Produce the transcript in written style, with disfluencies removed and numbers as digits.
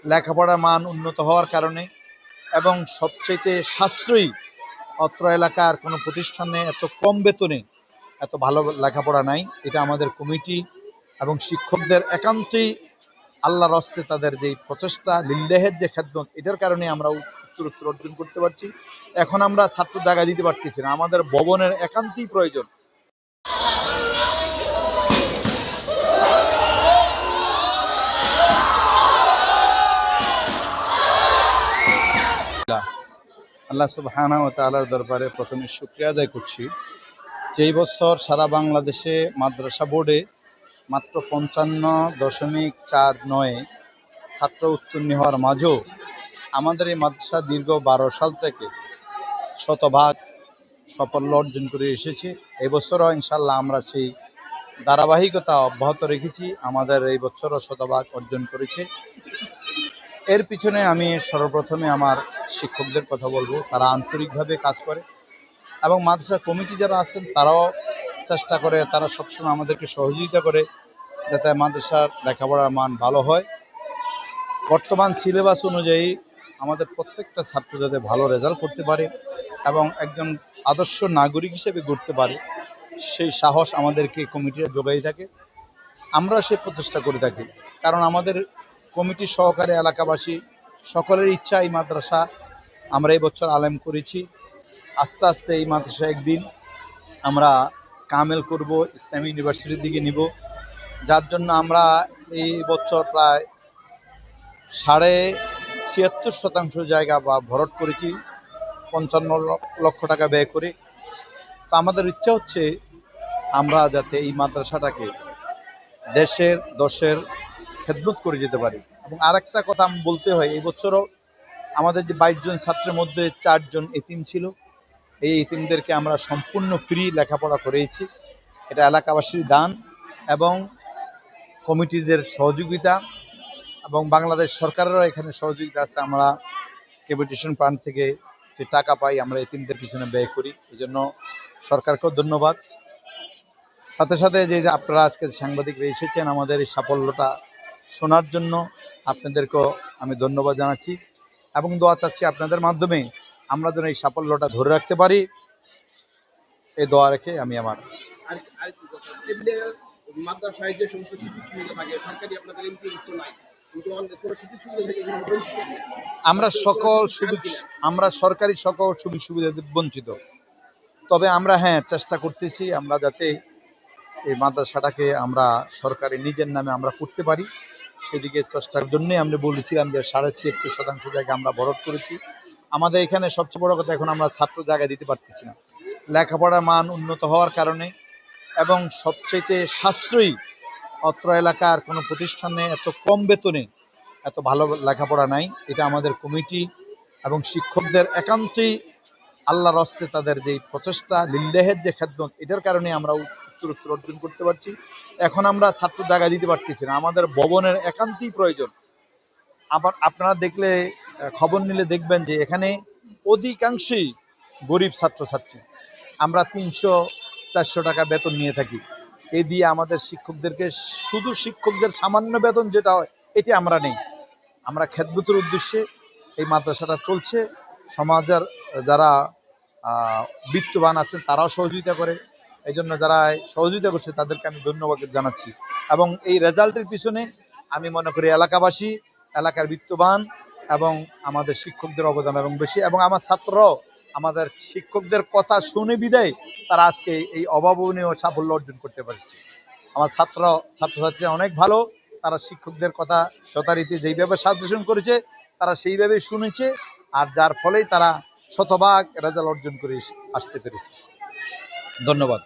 লেখাপড়ার মান উন্নত হওয়ার কারণে এবং সবচেয়ে সাশ্রয়ী অত্র এলাকার কোনো প্রতিষ্ঠানে এত কম বেতনে এত ভালো লেখাপড়া নাই। এটা আমাদের কমিটি এবং শিক্ষকদের একান্তই আল্লাহর হস্তে তাদের যে প্রচেষ্টা, লিল্লাহের যে খেদমত, এটার কারণে আমরা উত্তরোত্তর অর্জন করতে পারছি। এখন আমরা ছাত্র জায়গা দিতে পারতেছি না, আমাদের ভবনের একান্তই প্রয়োজন। আল্লাহ সুবহানাহু ওয়া তাআলার দরবারে প্রথমে শুকরিয়া আদায় করছি, যেই বছর সারা বাংলাদেশে মাদ্রাসা বোর্ডে মাত্র 55.49 ছাত্র উত্তীর্ণ হওয়ার মাঝেও আমাদের এই মাদ্রাসা দীর্ঘ 12 সাল থেকে শতভাগ সাফল্য অর্জন করে এসেছে। এই বছরও ইনশাল্লাহ আমরা সেই ধারাবাহিকতা অব্যাহত রেখেছি, আমাদের এই বছরও শতভাগ অর্জন করেছে। এর পিছনে আমি সর্বপ্রথমে আমার শিক্ষকদের কথা বলবো, তারা আন্তরিকভাবে কাজ করে এবং মাদ্রাসা কমিটি যারা আছেন তারাও চেষ্টা করে, তারা সবসময় আমাদেরকে সহযোগিতা করে যাতে মাদ্রাসার লেখাপড়ার মান ভালো হয়। বর্তমান সিলেবাস অনুযায়ী আমাদের প্রত্যেকটা ছাত্র যাতে ভালো রেজাল্ট করতে পারে এবং একজন আদর্শ নাগরিক হিসেবে গড়তে পারে, সেই সাহস আমাদেরকে কমিটিরা যোগাই থাকে। আমরা সে প্রচেষ্টা করে থাকি, কারণ আমাদের কমিটি সহকারে এলাকাবাসী সকলের ইচ্ছা এই মাদ্রাসা আমরা এই বছর আলেম করেছি। আস্তে আস্তে এই মাদ্রাসা একদিন আমরা কামেল করব, ইসলামী ইউনিভার্সিটির দিকে নিব, যার জন্য আমরা এই বছর প্রায় 76.5% জায়গা বা ভরাট করেছি 55 লক্ষ টাকা ব্যয় করে। তো আমাদের ইচ্ছা হচ্ছে আমরা যাতে এই মাদ্রাসাটাকে দেশের দশের খেদমত করে যেতে পারি। এবং আরেকটা কথা আমি বলতে হয়, এই বছরও আমাদের যে 22 জন ছাত্রের মধ্যে 4 জন এতিম ছিল, এই এতিমদেরকে আমরা সম্পূর্ণ ফ্রি লেখাপড়া করিয়েছি। এটা এলাকাবাসীর দান এবং কমিটিদের সহযোগিতা এবং বাংলাদেশ সরকারেরও এখানে সহযোগিতা আছে। আমরা ক্যাপিটেশন ফান্ড থেকে যে টাকা পাই আমরা এতিমদের পিছনে ব্যয় করি, এই জন্য সরকারকেও ধন্যবাদ। সাথে সাথে যে আপনারা আজকে সাংবাদিকরা এসেছেন আমাদের এই সাফল্যটা শোনার জন্য, আপনাদেরকেও আমি ধন্যবাদ জানাচ্ছি এবং দোয়া চাচ্ছি আপনাদের মাধ্যমে আমরা যেন এই সাফল্যটা ধরে রাখতে পারি। এই দোয়া রেখে আমি আমার মাদ্রাসায় যে সমস্ত সুযোগ সুবিধা থাকে সরকারি আপনাদের ইনপুট নাই, আমরা সরকারি সকল সুযোগ সুবিধা বঞ্চিত। তবে আমরা চেষ্টা করতেছি আমরা যাতে এই মাদ্রাসাটাকে আমরা সরকারি নিজের নামে আমরা করতে পারি, সেদিকে চেষ্টার জন্যই আমরা বলেছিলাম যে 76% জায়গা আমরা ভরাট করেছি। আমাদের এখানে সবচেয়ে বড় কথা, এখন আমরা ছাত্র জায়গা দিতে পারতেছি না। লেখাপড়ার মান উন্নত হওয়ার কারণে এবং সবচেয়ে সাশ্রয়ী অত্র এলাকার কোনো প্রতিষ্ঠানে এত কম বেতনে এত ভালো লেখাপড়া নাই। এটা আমাদের কমিটি এবং শিক্ষকদের একান্তই আল্লাহর হস্তে তাদের যে প্রচেষ্টা, লিল্লাহের যে খেদমত, এটার কারণে আমরা উত্তরোত্তর অর্জন করতে পারছি। এখন আমরা ছাত্র জায়গা দিতে পারতেছি না, আমাদের ভবনের একান্তই প্রয়োজন। আবার আপনারা দেখলে, খবর নিলে দেখবেন যে এখানে অধিকাংশই গরিব ছাত্রছাত্রী। আমরা 300-400 টাকা বেতন নিয়ে থাকি। এই দিয়ে আমাদের শিক্ষকদেরকে, শুধু শিক্ষকদের সামান্য বেতন যেটা হয় এটি আমরা নেই। আমরা খেদমতের উদ্দেশ্যে এই মাদ্রাসাটা চলছে। সমাজের যারা বিত্তবান আছেন তারাও সহযোগিতা করে, এই জন্য যারা সহযোগিতা করছে তাদেরকে আমি ধন্যবাদ জানাচ্ছি। এবং এই রেজাল্টের পিছনে আমি মনে করি এলাকাবাসী, এলাকার বিত্তবান এবং আমাদের শিক্ষকদের অবদান এবং বেশি, এবং আমার ছাত্ররাও আমাদের শিক্ষকদের কথা শুনে বিদায় তারা আজকে এই অভাবনীয় সাফল্য অর্জন করতে পারছে। আমার ছাত্রছাত্রীরা অনেক ভালো, তারা শিক্ষকদের কথা যথারীতি যেইভাবে সাজেশন করেছে তারা সেইভাবেই শুনেছে, আর যার ফলেই তারা শতভাগ রেজাল্ট অর্জন করে আসতে পেরেছে। ধন্যবাদ।